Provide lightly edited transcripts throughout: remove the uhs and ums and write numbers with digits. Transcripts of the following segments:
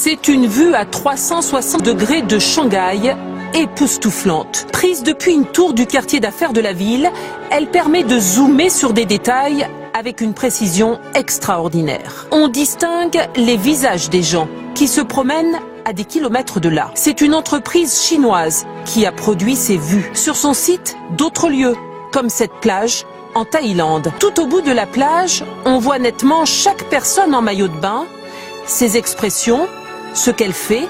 C'est une vue à 360 degrés de Shanghai, époustouflante. Prise depuis une tour du quartier d'affaires de la ville, elle permet de zoomer sur des détails avec une précision extraordinaire. On distingue les visages des gens qui se promènent à des kilomètres de là. C'est une entreprise chinoise qui a produit ces vues. Sur son site, d'autres lieux, comme cette plage en Thaïlande. Tout au bout de la plage, on voit nettement chaque personne en maillot de bain, ses expressions, ce qu'elle fait,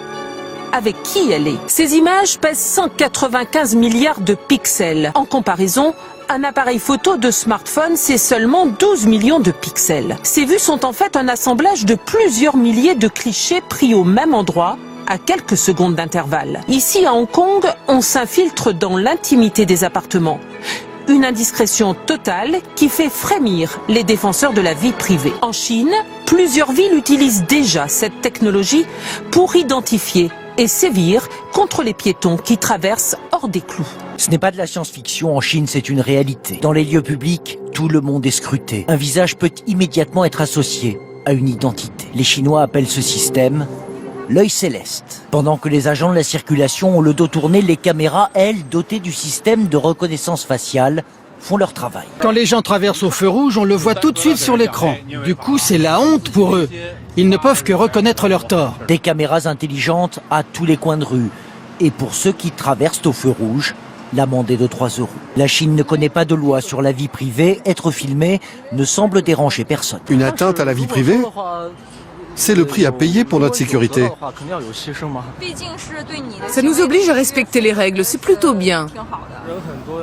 avec qui elle est. Ces images pèsent 195 milliards de pixels. En comparaison, un appareil photo de smartphone, c'est seulement 12 millions de pixels. Ces vues sont en fait un assemblage de plusieurs milliers de clichés pris au même endroit, à quelques secondes d'intervalle. Ici, à Hong Kong, on s'infiltre dans l'intimité des appartements. Une indiscrétion totale qui fait frémir les défenseurs de la vie privée. En Chine, plusieurs villes utilisent déjà cette technologie pour identifier et sévir contre les piétons qui traversent hors des clous. Ce n'est pas de la science-fiction, en Chine c'est une réalité. Dans les lieux publics, tout le monde est scruté. Un visage peut immédiatement être associé à une identité. Les Chinois appellent ce système l'œil céleste. Pendant que les agents de la circulation ont le dos tourné, les caméras, elles, dotées du système de reconnaissance faciale, font leur travail. Quand les gens traversent au feu rouge, on le voit tout de suite sur l'écran. Du coup, c'est la honte pour eux. Ils ne peuvent que reconnaître leur tort. Des caméras intelligentes à tous les coins de rue. Et pour ceux qui traversent au feu rouge, l'amende est de 3 €. La Chine ne connaît pas de loi sur la vie privée. Être filmé ne semble déranger personne. Une atteinte à la vie privée ? C'est le prix à payer pour notre sécurité. Ça nous oblige à respecter les règles, c'est plutôt bien.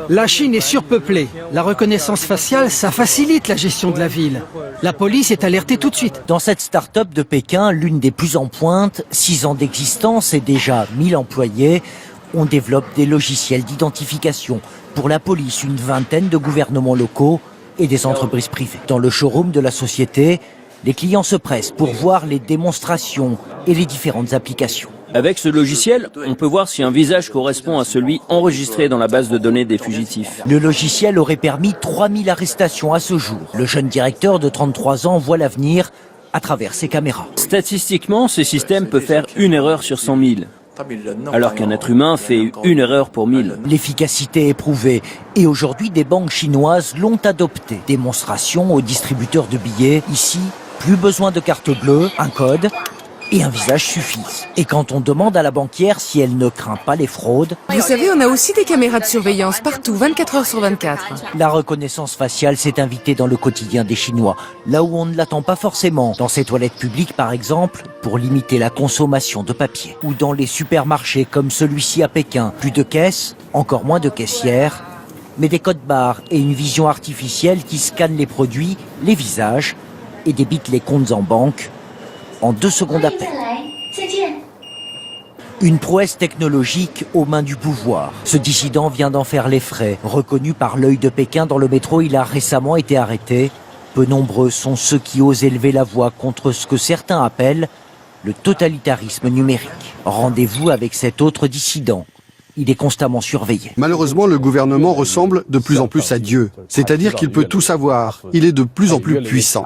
La Chine est surpeuplée. La reconnaissance faciale, ça facilite la gestion de la ville. La police est alertée tout de suite. Dans cette start-up de Pékin, l'une des plus en pointe, 6 ans d'existence et déjà 1000 employés, on développe des logiciels d'identification. Pour la police, une vingtaine de gouvernements locaux et des entreprises privées. Dans le showroom de la société, les clients se pressent pour voir les démonstrations et les différentes applications. Avec ce logiciel, on peut voir si un visage correspond à celui enregistré dans la base de données des fugitifs. Le logiciel aurait permis 3000 arrestations à ce jour. Le jeune directeur de 33 ans voit l'avenir à travers ses caméras. Statistiquement, ce système peut faire une erreur sur 100 000. Alors qu'un être humain fait une erreur pour 1000. L'efficacité est prouvée et aujourd'hui des banques chinoises l'ont adopté. Démonstration aux distributeurs de billets. Ici, plus besoin de carte bleue, un code et un visage suffisent. Et quand on demande à la banquière si elle ne craint pas les fraudes... Vous savez, on a aussi des caméras de surveillance partout, 24 heures sur 24. La reconnaissance faciale s'est invitée dans le quotidien des Chinois, là où on ne l'attend pas forcément. Dans ces toilettes publiques, par exemple, pour limiter la consommation de papier. Ou dans les supermarchés comme celui-ci à Pékin. Plus de caisses, encore moins de caissières, mais des codes barres et une vision artificielle qui scanne les produits, les visages et débite les comptes en banque en 2 secondes à peine. Une prouesse technologique aux mains du pouvoir. Ce dissident vient d'en faire les frais. Reconnu par l'œil de Pékin dans le métro, il a récemment été arrêté. Peu nombreux sont ceux qui osent élever la voix contre ce que certains appellent le totalitarisme numérique. Rendez-vous avec cet autre dissident. Il est constamment surveillé. Malheureusement, le gouvernement ressemble de plus en plus à Dieu. C'est-à-dire qu'il peut tout savoir. Il est de plus en plus puissant.